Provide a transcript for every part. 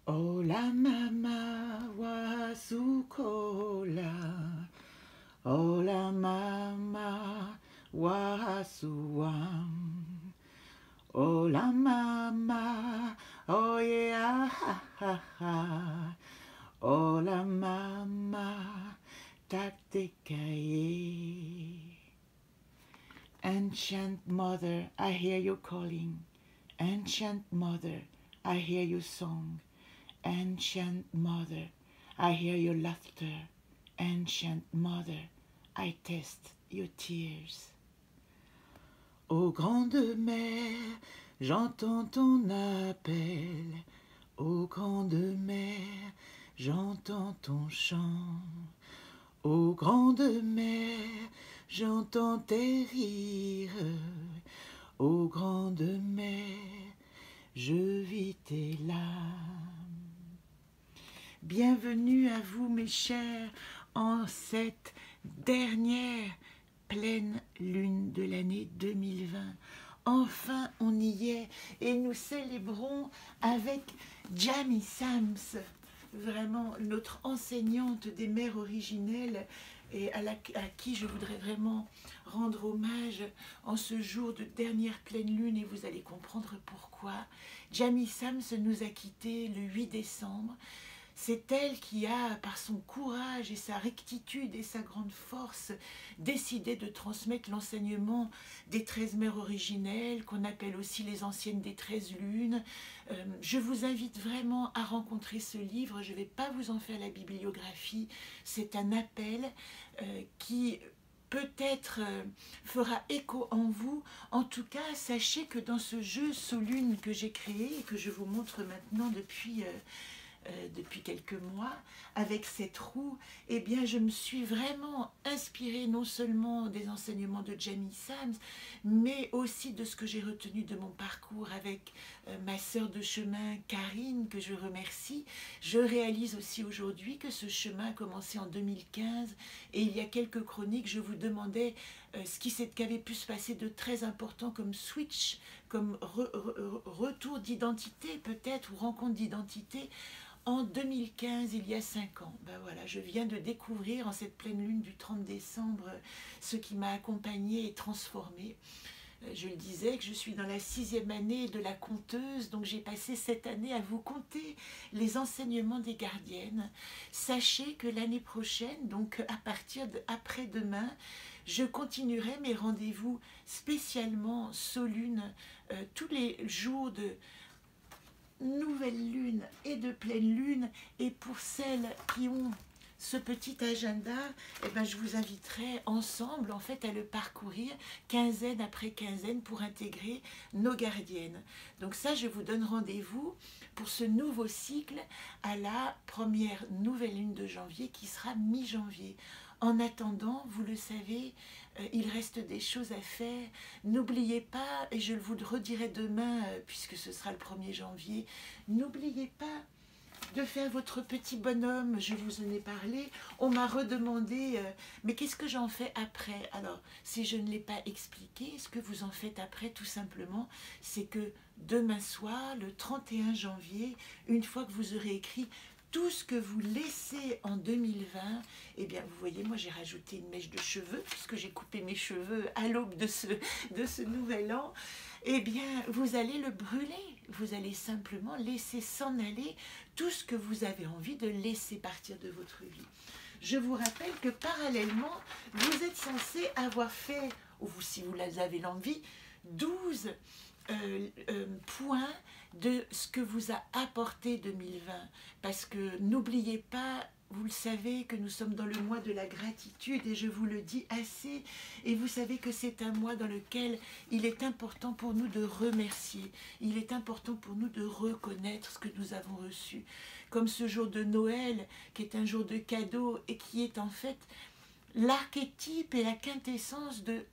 Ola mama wasukola. Ola mama wasuam. Ola mama, oh yeah, ha ha ha. Ola mama, taktekai. Ancient mother, I hear you calling. Ancient mother, I hear your song. Ancient mother, I hear your laughter. Ancient mother, I taste your tears. Ô grande mère, j'entends ton appel. Ô grande mère, j'entends ton chant. Ô grande mère, j'entends tes rires. Ô grande mère, je vis tes larmes. Bienvenue à vous mes chers en cette dernière pleine lune de l'année 2020. Enfin on y est et nous célébrons avec Jamie Sams, vraiment notre enseignante des mères originelles et à qui je voudrais vraiment rendre hommage en ce jour de dernière pleine lune, et vous allez comprendre pourquoi. Jamie Sams nous a quittés le 8 décembre. C'est elle qui a, par son courage et sa rectitude et sa grande force, décidé de transmettre l'enseignement des 13 mères originelles, qu'on appelle aussi les anciennes des 13 lunes. Je vous invite vraiment à rencontrer ce livre. Je ne vais pas vous en faire la bibliographie. C'est un appel qui peut-être fera écho en vous. En tout cas, sachez que dans ce jeu Solune que j'ai créé et que je vous montre maintenant depuis quelques mois, avec cette roue, eh bien, je me suis vraiment inspirée non seulement des enseignements de Jamie Sams, mais aussi de ce que j'ai retenu de mon parcours avec ma sœur de chemin, Karine, que je remercie. Je réalise aussi aujourd'hui que ce chemin a commencé en 2015, et il y a quelques chroniques, je vous demandais ce qui avait pu se passer de très important comme switch, comme retour d'identité peut-être, ou rencontre d'identité, en 2015, il y a 5 ans. Ben voilà, je viens de découvrir en cette pleine lune du 30 décembre ce qui m'a accompagnée et transformée. Je le disais que je suis dans la 6e année de la conteuse, donc j'ai passé cette année à vous conter les enseignements des gardiennes. Sachez que l'année prochaine, donc à partir d'après-demain, je continuerai mes rendez-vous spécialement Solune tous les jours de nouvelle lune et de pleine lune, et pour celles qui ont ce petit agenda, eh ben, je vous inviterai ensemble en fait à le parcourir quinzaine après quinzaine pour intégrer nos gardiennes. Donc ça, je vous donne rendez-vous pour ce nouveau cycle à la première nouvelle lune de janvier qui sera mi-janvier. En attendant, vous le savez, il reste des choses à faire. N'oubliez pas, et je vous le redirai demain, puisque ce sera le 1er janvier, n'oubliez pas de faire votre petit bonhomme. Je vous en ai parlé. On m'a redemandé, mais qu'est-ce que j'en fais après? Alors, si je ne l'ai pas expliqué, ce que vous en faites après, tout simplement, c'est que demain soir, le 31 janvier, une fois que vous aurez écrit tout ce que vous laissez en 2020, eh bien, vous voyez, moi j'ai rajouté une mèche de cheveux, puisque j'ai coupé mes cheveux à l'aube de ce nouvel an. Eh bien, vous allez le brûler. Vous allez simplement laisser s'en aller tout ce que vous avez envie de laisser partir de votre vie. Je vous rappelle que parallèlement, vous êtes censé avoir fait, ou si vous avez l'envie, 12 points de ce que vous a apporté 2020. Parce que n'oubliez pas, vous le savez, que nous sommes dans le mois de la gratitude, et je vous le dis assez, et vous savez que c'est un mois dans lequel il est important pour nous de remercier, il est important pour nous de reconnaître ce que nous avons reçu, comme ce jour de Noël, qui est un jour de cadeau, et qui est en fait l'archétype et la quintessence de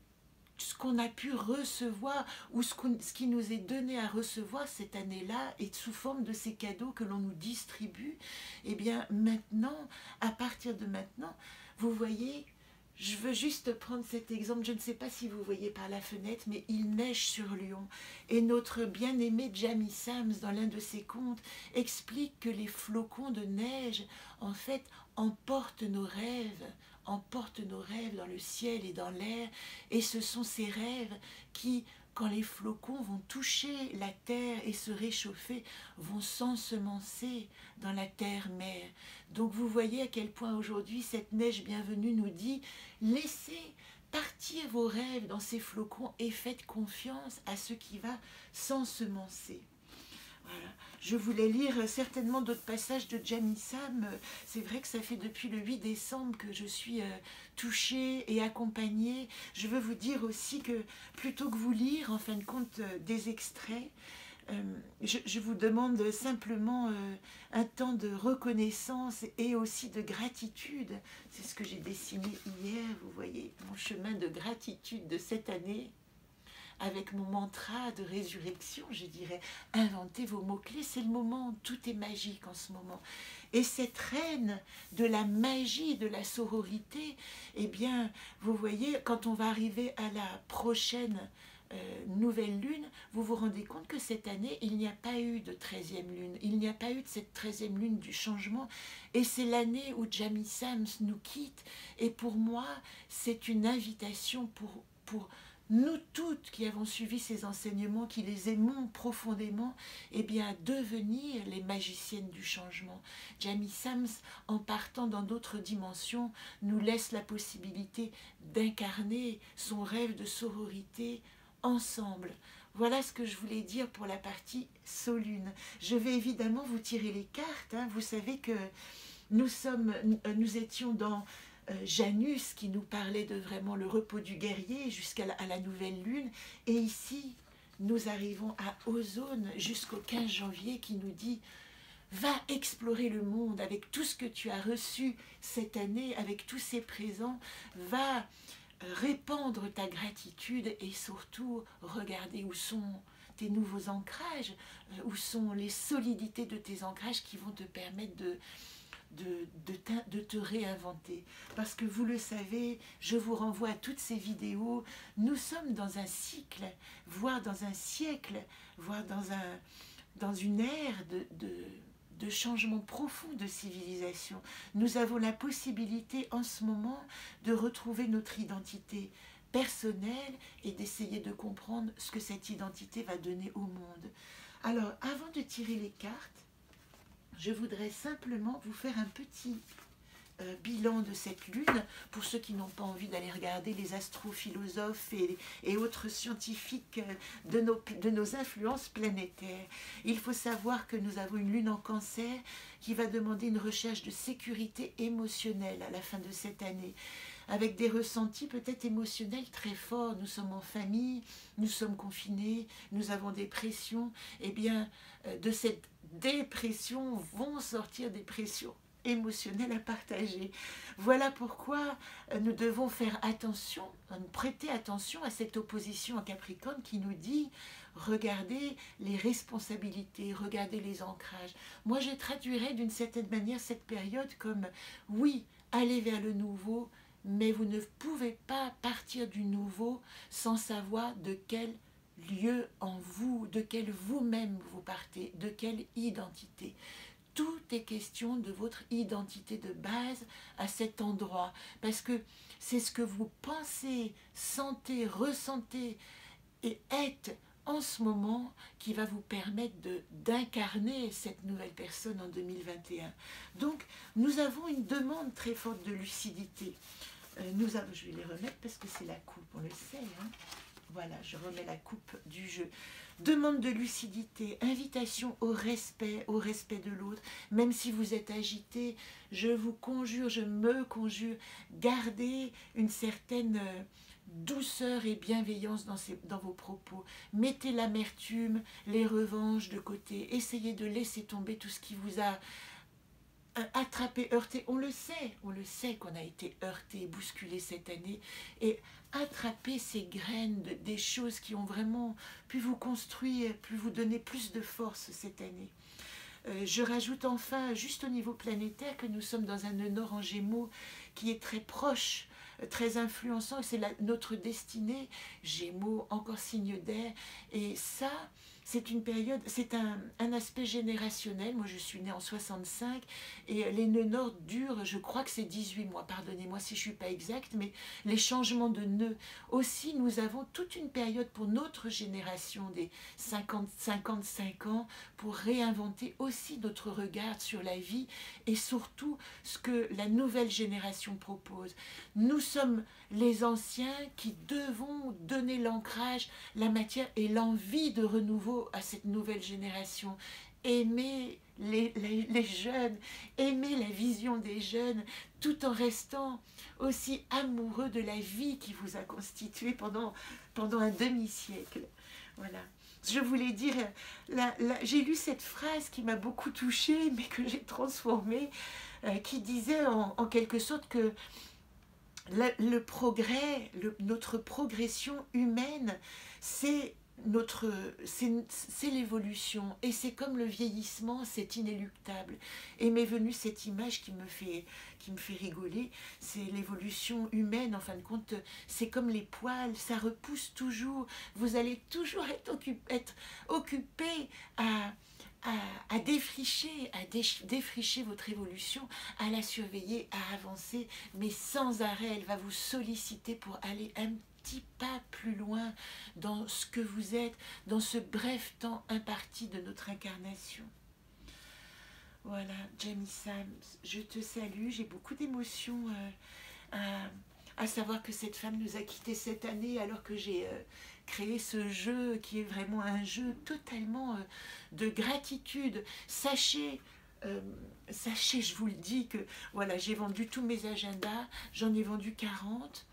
ce qu'on a pu recevoir, ou ce qui nous est donné à recevoir cette année-là, et sous forme de ces cadeaux que l'on nous distribue. Eh bien maintenant, à partir de maintenant, vous voyez, Je veux juste prendre cet exemple, je ne sais pas si vous voyez par la fenêtre, mais il neige sur Lyon. Et notre bien-aimé Jamie Sams, dans l'un de ses contes, explique que les flocons de neige, en fait, emportent nos rêves dans le ciel et dans l'air. Et ce sont ces rêves qui, quand les flocons vont toucher la terre et se réchauffer, vont s'ensemencer dans la terre-mère. Donc vous voyez à quel point aujourd'hui cette neige bienvenue nous dit « Laissez partir vos rêves dans ces flocons et faites confiance à ce qui va s'ensemencer. » Voilà. Je voulais lire certainement d'autres passages de Jamie Sam. C'est vrai que ça fait depuis le 8 décembre que je suis touchée et accompagnée. Je veux vous dire aussi que plutôt que vous lire, en fin de compte, des extraits, je vous demande simplement un temps de reconnaissance et aussi de gratitude. C'est ce que j'ai dessiné hier, vous voyez, mon chemin de gratitude de cette année, avec mon mantra de résurrection, je dirais, inventez vos mots-clés, c'est le moment, tout est magique en ce moment. Et cette reine de la magie, de la sororité, eh bien, vous voyez, quand on va arriver à la prochaine nouvelle lune, vous vous rendez compte que cette année, il n'y a pas eu de 13e lune, il n'y a pas eu de cette 13e lune du changement, et c'est l'année où Jamie Sams nous quitte, et pour moi, c'est une invitation pour nous toutes qui avons suivi ces enseignements, qui les aimons profondément, eh bien, devenir les magiciennes du changement. Jamie Sams, en partant dans d'autres dimensions, nous laisse la possibilité d'incarner son rêve de sororité ensemble. Voilà ce que je voulais dire pour la partie Solune. Je vais évidemment vous tirer les cartes. Vous savez que nous étions dans Janus qui nous parlait de vraiment le repos du guerrier jusqu'à la nouvelle lune. Et ici, nous arrivons à Ozone jusqu'au 15 janvier qui nous dit « Va explorer le monde avec tout ce que tu as reçu cette année, avec tous ces présents. Va répandre ta gratitude et surtout regarder où sont tes nouveaux ancrages, où sont les solidités de tes ancrages qui vont te permettre de te réinventer. Parce que vous le savez, je vous renvoie à toutes ces vidéos, nous sommes dans un cycle, voire dans un siècle, voire dans une ère de changement profond de civilisation. Nous avons la possibilité en ce moment de retrouver notre identité personnelle et d'essayer de comprendre ce que cette identité va donner au monde. Alors, avant de tirer les cartes, je voudrais simplement vous faire un petit bilan de cette lune, pour ceux qui n'ont pas envie d'aller regarder les astrophilosophes et autres scientifiques de nos influences planétaires. Il faut savoir que nous avons une lune en Cancer qui va demander une recherche de sécurité émotionnelle à la fin de cette année, avec des ressentis peut-être émotionnels très forts. Nous sommes en famille, nous sommes confinés, nous avons des pressions. Eh bien, de cette dépression vont sortir des pressions émotionnelles à partager. Voilà pourquoi nous devons faire attention, prêter attention à cette opposition à Capricorne qui nous dit regardez les responsabilités, regardez les ancrages. Moi, je traduirais d'une certaine manière cette période comme oui, allez vers le nouveau, mais vous ne pouvez pas partir du nouveau sans savoir de quel lieu en vous, de quel vous-même vous partez, de quelle identité. Tout est question de votre identité de base à cet endroit, parce que c'est ce que vous pensez, sentez, ressentez et êtes en ce moment qui va vous permettre d'incarner cette nouvelle personne en 2021. Donc, nous avons une demande très forte de lucidité. Je vais les remettre parce que c'est la coupe, on le sait. Voilà, je remets la coupe du jeu. Demande de lucidité, invitation au respect de l'autre. Même si vous êtes agité, je vous conjure, je me conjure, gardez une certaine douceur et bienveillance dans vos propos. Mettez l'amertume, les revanches de côté. Essayez de laisser tomber tout ce qui vous a attrapé, heurté. On le sait qu'on a été heurté, bousculé cette année. Et attraper ces graines des choses qui ont vraiment pu vous construire, pu vous donner plus de force cette année. Je rajoute enfin, juste au niveau planétaire, que nous sommes dans un nœud nord en Gémeaux qui est très proche très influençant, c'est notre destinée, Gémeaux, encore signe d'air, et ça, c'est une période, c'est un aspect générationnel. Moi, je suis née en 65 et les nœuds nord durent, je crois que c'est 18 mois, pardonnez-moi si je ne suis pas exacte, mais les changements de nœuds aussi, nous avons toute une période pour notre génération des 50-55 ans pour réinventer aussi notre regard sur la vie et surtout ce que la nouvelle génération propose. Nous sommes les anciens qui devons donner l'ancrage, la matière et l'envie de renouveau à cette nouvelle génération. Aimer les jeunes, aimer la vision des jeunes, tout en restant aussi amoureux de la vie qui vous a constitué pendant un demi-siècle. Voilà. Je voulais dire, j'ai lu cette phrase qui m'a beaucoup touchée, mais que j'ai transformée, qui disait en quelque sorte que le progrès, notre progression humaine, c'est l'évolution, et c'est comme le vieillissement, c'est inéluctable. Et m'est venue cette image qui me fait rigoler, c'est l'évolution humaine. En fin de compte, c'est comme les poils, ça repousse toujours, vous allez toujours être occupé à défricher votre évolution, à la surveiller, à avancer, mais sans arrêt. Elle va vous solliciter pour aller un petit pas plus loin dans ce que vous êtes, dans ce bref temps imparti de notre incarnation. Voilà, Jamie Sams, je te salue, j'ai beaucoup d'émotions à savoir que cette femme nous a quittés cette année alors que j'ai créé ce jeu qui est vraiment un jeu totalement de gratitude. Sachez, je vous le dis, que voilà, j'ai vendu tous mes agendas, j'en ai vendu 40.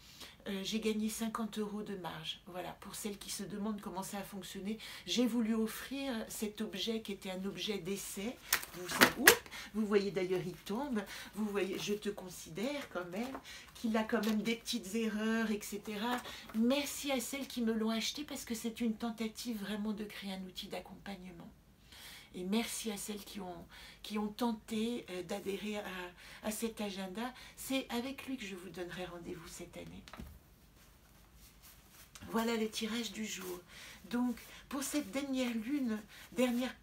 J'ai gagné 50 € de marge. Voilà, pour celles qui se demandent comment ça a fonctionné, j'ai voulu offrir cet objet qui était un objet d'essai. Vous voyez d'ailleurs, il tombe. Vous voyez, je te considère quand même, qu'il a quand même des petites erreurs, etc. Merci à celles qui me l'ont acheté parce que c'est une tentative vraiment de créer un outil d'accompagnement. Et merci à celles qui ont tenté d'adhérer à cet agenda. C'est avec lui que je vous donnerai rendez-vous cette année. Voilà le tirage du jour. Donc, pour cette dernière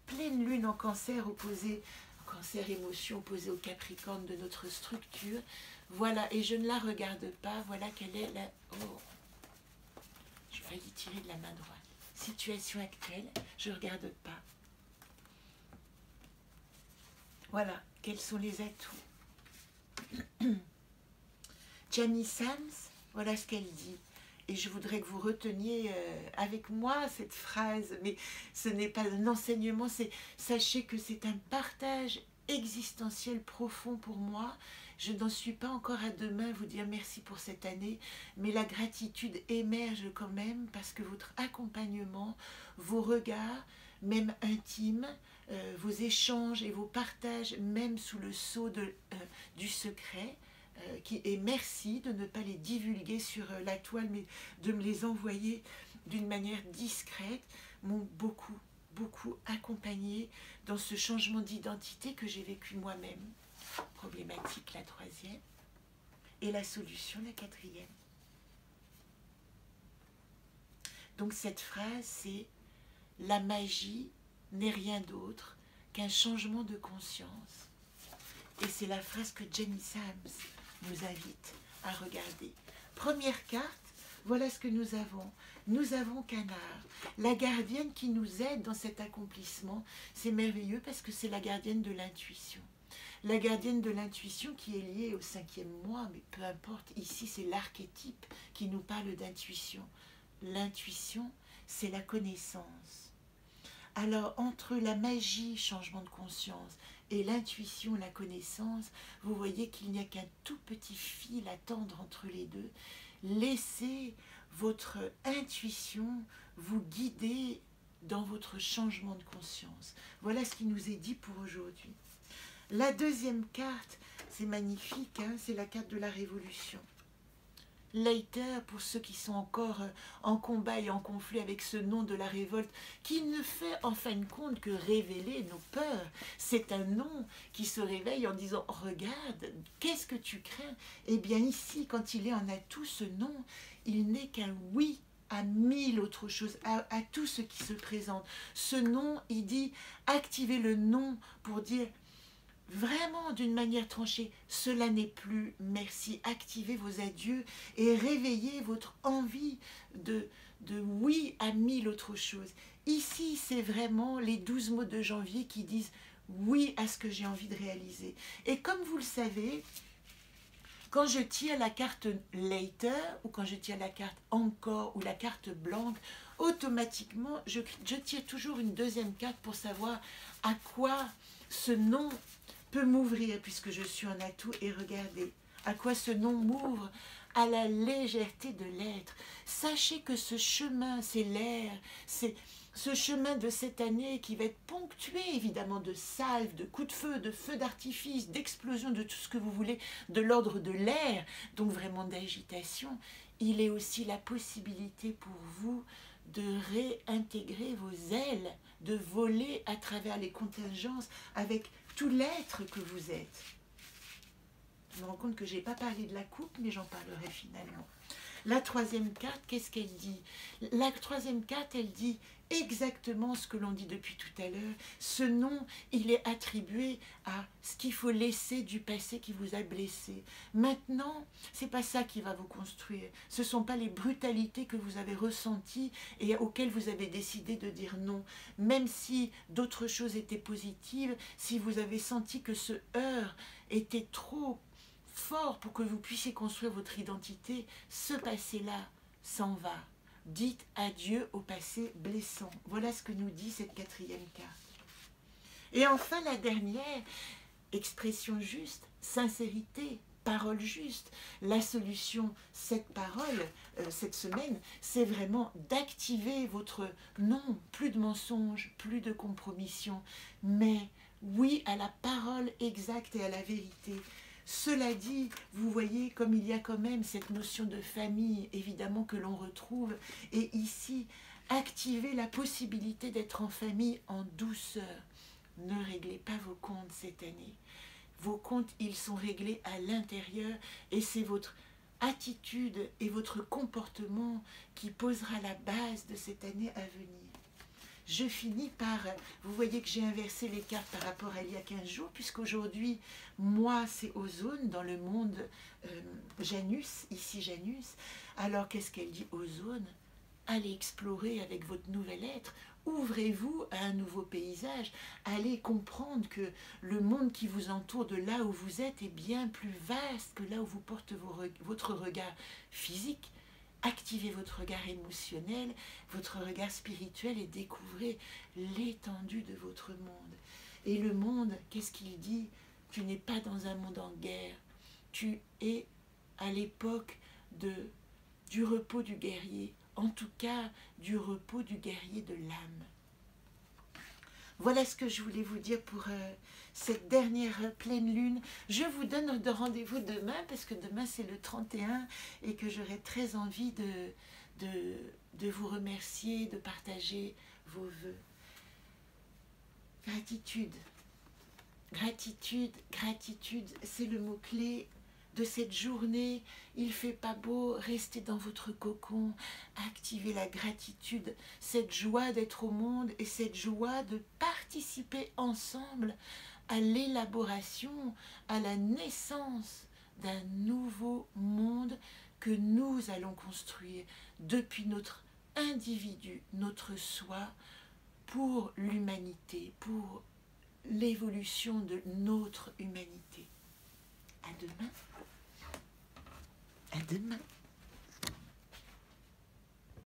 pleine lune en cancer opposée, cancer émotion opposée au capricorne de notre structure, voilà, et je ne la regarde pas, voilà quelle est la... Oh, j'ai failli tirer de la main droite. Situation actuelle, je ne regarde pas. Voilà, quels sont les atouts. Jamie Sams, voilà ce qu'elle dit. Et je voudrais que vous reteniez avec moi cette phrase, mais ce n'est pas un enseignement, sachez que c'est un partage existentiel profond pour moi. Je n'en suis pas encore à demain vous dire merci pour cette année, mais la gratitude émerge quand même parce que votre accompagnement, vos regards, même intimes, vos échanges et vos partages, même sous le sceau du secret, et merci de ne pas les divulguer sur la toile, mais de me les envoyer d'une manière discrète, m'ont beaucoup accompagné dans ce changement d'identité que j'ai vécu moi-même. Problématique, la 3e, et la solution, la 4e. Donc cette phrase, c'est « La magie n'est rien d'autre qu'un changement de conscience ». Et c'est la phrase que Jamie Sams nous invite à regarder. Première carte, voilà ce que nous avons. Nous avons Canard, la gardienne qui nous aide dans cet accomplissement. C'est merveilleux parce que c'est la gardienne de l'intuition. La gardienne de l'intuition qui est liée au 5e mois, mais peu importe, ici c'est l'archétype qui nous parle d'intuition. L'intuition, c'est la connaissance. Alors, entre la magie, changement de conscience, et l'intuition, la connaissance, vous voyez qu'il n'y a qu'un tout petit fil à tendre entre les deux. Laissez votre intuition vous guider dans votre changement de conscience. Voilà ce qui nous est dit pour aujourd'hui. La 2e carte, c'est magnifique, hein, c'est la carte de la révolution. later, pour ceux qui sont encore en combat et en conflit avec ce nom de la révolte, qui ne fait en fin de compte que révéler nos peurs. C'est un nom qui se réveille en disant « Regarde, qu'est-ce que tu crains ?» Eh bien ici, quand il est en atout, ce nom, il n'est qu'un oui à 1000 autres choses, à tout ce qui se présente. Ce nom, il dit, activez le nom pour dire vraiment d'une manière tranchée, cela n'est plus, merci. Activez vos adieux et réveillez votre envie de oui à 1000 autres choses. Ici, c'est vraiment les 12 mots de janvier qui disent oui à ce que j'ai envie de réaliser. Et comme vous le savez, quand je tire la carte later, ou quand je tire la carte encore, ou la carte blanche, automatiquement, je tire toujours une deuxième carte pour savoir à quoi ce nom peut m'ouvrir, puisque je suis en atout. Et regardez, à quoi ce nom m'ouvre, à la légèreté de l'être. Sachez que ce chemin, c'est l'air, c'est ce chemin de cette année qui va être ponctué évidemment de salves, de coups de feux d'artifice, d'explosions, de tout ce que vous voulez, de l'ordre de l'air, donc vraiment d'agitation. Il est aussi la possibilité pour vous de réintégrer vos ailes, de voler à travers les contingences avec tout l'être que vous êtes. Je me rends compte que je n'ai pas parlé de la coupe, mais j'en parlerai finalement. La troisième carte, qu'est-ce qu'elle dit? La troisième carte, elle dit exactement ce que l'on dit depuis tout à l'heure. Ce nom, il est attribué à ce qu'il faut laisser du passé qui vous a blessé. Maintenant, c'est pas ça qui va vous construire. Ce ne sont pas les brutalités que vous avez ressenties et auxquelles vous avez décidé de dire non. Même si d'autres choses étaient positives, si vous avez senti que ce heurt était trop fort pour que vous puissiez construire votre identité, ce passé-là s'en va. Dites adieu au passé blessant. Voilà ce que nous dit cette quatrième carte. Et enfin, la dernière, expression juste, sincérité, parole juste. La solution, cette parole, cette semaine, c'est vraiment d'activer votre non, plus de mensonges, plus de compromission, mais oui à la parole exacte et à la vérité. Cela dit, vous voyez comme il y a quand même cette notion de famille, évidemment, que l'on retrouve. Et ici, activez la possibilité d'être en famille en douceur. Ne réglez pas vos comptes cette année. Vos comptes, ils sont réglés à l'intérieur et c'est votre attitude et votre comportement qui posera la base de cette année à venir. Je finis par, vous voyez que j'ai inversé les cartes par rapport à il y a 15 jours, puisqu'aujourd'hui, moi, c'est Ozone, dans le monde Janus, ici Janus. Alors, qu'est-ce qu'elle dit, Ozone? Allez explorer avec votre nouvel être, ouvrez-vous à un nouveau paysage, allez comprendre que le monde qui vous entoure de là où vous êtes est bien plus vaste que là où vous portez votre regard physique. Activez votre regard émotionnel, votre regard spirituel et découvrez l'étendue de votre monde. Et le monde, qu'est-ce qu'il dit? Tu n'es pas dans un monde en guerre. Tu es à l'époque du repos du guerrier, en tout cas du repos du guerrier de l'âme. Voilà ce que je voulais vous dire pour cette dernière pleine lune. Je vous donne de rendez-vous demain, parce que demain c'est le 31 et que j'aurai très envie de vous remercier, de partager vos vœux. Gratitude, gratitude, gratitude, c'est le mot-clé de cette journée. Il fait pas beau, restez dans votre cocon, activez la gratitude, cette joie d'être au monde et cette joie de participer ensemble à l'élaboration, à la naissance d'un nouveau monde que nous allons construire depuis notre individu, notre soi, pour l'humanité, pour l'évolution de notre humanité. À demain. À demain.